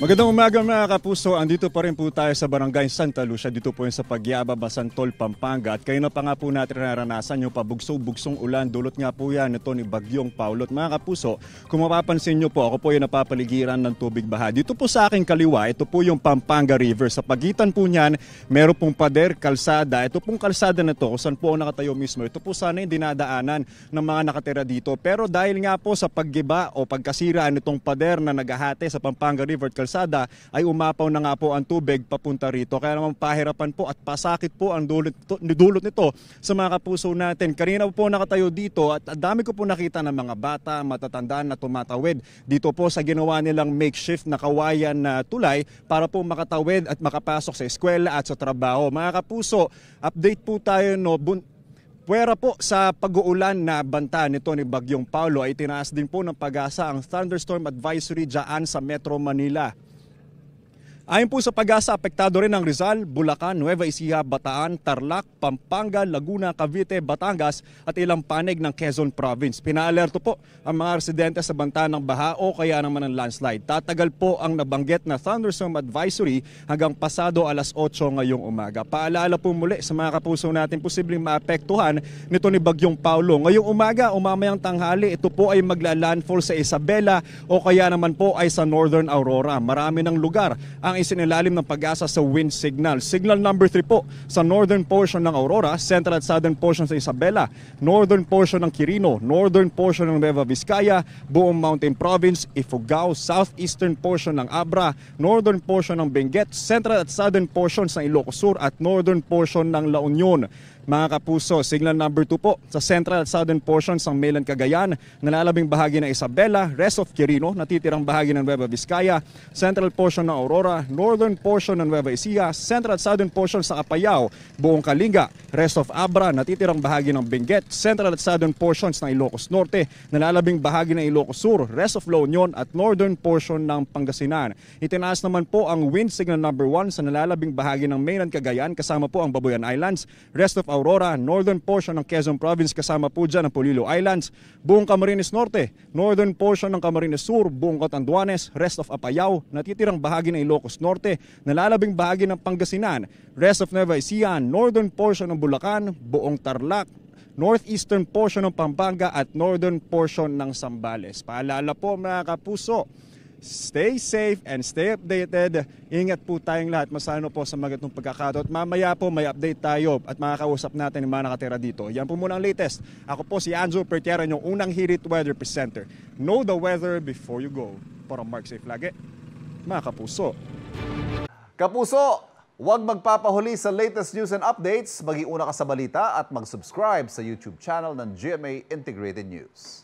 Magandang umaga mga kapuso, andito pa rin po tayo sa Barangay Santa Lucia, dito po yung sa Pagyaba, Basantol, Pampanga. At kayo na pa nga po natin naranasan yung pabugsong-bugsong ulan, dulot nga po yan ito ni Bagyong Paulo. At mga kapuso, kung mapapansin nyo po, ako po yung napapaligiran ng tubig baha. Dito po sa aking kaliwa, ito po yung Pampanga River. Sa pagitan po niyan, meron pong pader, kalsada. Ito pong kalsada na to, kung saan po nakatayo mismo, ito po sana yung dinadaanan ng mga nakatira dito. Pero dahil nga po sa paggiba o pagkasiraan nitong pader na naghahati sa Pampanga River at kalsada, ay umapaw na nga po ang tubig papunta rito. Kaya naman pahirapan po at pasakit po ang dulot nito sa mga kapuso natin. Kanina po nakatayo dito at dami ko po nakita ng mga bata, matatanda na tumatawid dito po sa ginawa nilang makeshift na kawayan na tulay para po makatawid at makapasok sa eskwela at sa trabaho. Mga kapuso, update po tayo puwera po sa pag-uulan na banta nito ni Bagyong Paulo ay tinaas din po ng Pag-asa ang thunderstorm advisory dyan sa Metro Manila. Ayon po sa Pag-asa, apektado rin ang Rizal, Bulacan, Nueva Ecija, Bataan, Tarlac, Pampanga, Laguna, Cavite, Batangas at ilang panig ng Quezon Province. Pinaalerto po ang mga residente sa banta ng baha o kaya naman ng landslide. Tatagal po ang nabanggit na thunderstorm advisory hanggang pasado alas 8 ngayong umaga. Paalala po muli sa mga kapuso natin posibleng maapektuhan nito ni Bagyong Paulo. Ngayong umaga o mamayang tanghali, ito po ay magla-landfall sa Isabela o kaya naman po ay sa Northern Aurora. Marami ng lugar ang isinilalim ng Pag-asa sa wind signal. Signal number 3 po sa northern portion ng Aurora, central at southern portion sa Isabela, northern portion ng Quirino, northern portion ng Nueva Vizcaya, buong Mountain Province, Ifugao, southeastern portion ng Abra, northern portion ng Benguet, central at southern portions ng Ilocos Sur at northern portion ng La Union. Mga kapuso, signal number 2 po sa central at southern portions ng Mainland Cagayan, nalalabing bahagi ng Isabela, rest of Quirino, natitirang bahagi ng Nueva Vizcaya, central portion ng Aurora, northern portion ng Nueva Ecija, central at southern portions ng Apayao, buong Kalinga, rest of Abra, natitirang bahagi ng Benguet, central at southern portions ng Ilocos Norte, nalalabing bahagi ng Ilocos Sur, rest of La Union at northern portion ng Pangasinan. Itinaas naman po ang wind signal number 1 sa nalalabing bahagi ng Mainland Cagayan, kasama po ang Babuyan Islands, rest of Aurora, northern portion ng Quezon Province, kasama po dyan ang Polillo Islands, buong Camarines Norte, northern portion ng Camarines Sur, buong Catanduanes, rest of Apayao, natitirang bahagi ng Ilocos Norte, nalalabing bahagi ng Pangasinan, rest of Nueva Ecija, northern portion ng Bulacan, buong Tarlac, northeastern portion ng Pampanga at northern portion ng Zambales. Paalala po mga kapuso, stay safe and stay updated. Ingat po tayong lahat masano po sa mga itong pagkakataon. Mamaya po may update tayo at makakausap natin yung mga nakatira dito. Yan po muna ang latest. Ako po si Anjo Pertiera, yung unang Hirit Weather Presenter. Know the weather before you go. Para Mark Safe lagi, mga kapuso. Kapuso, huwag magpapahuli sa latest news and updates. Mag-iuna ka sa balita at mag-subscribe sa YouTube channel ng GMA Integrated News.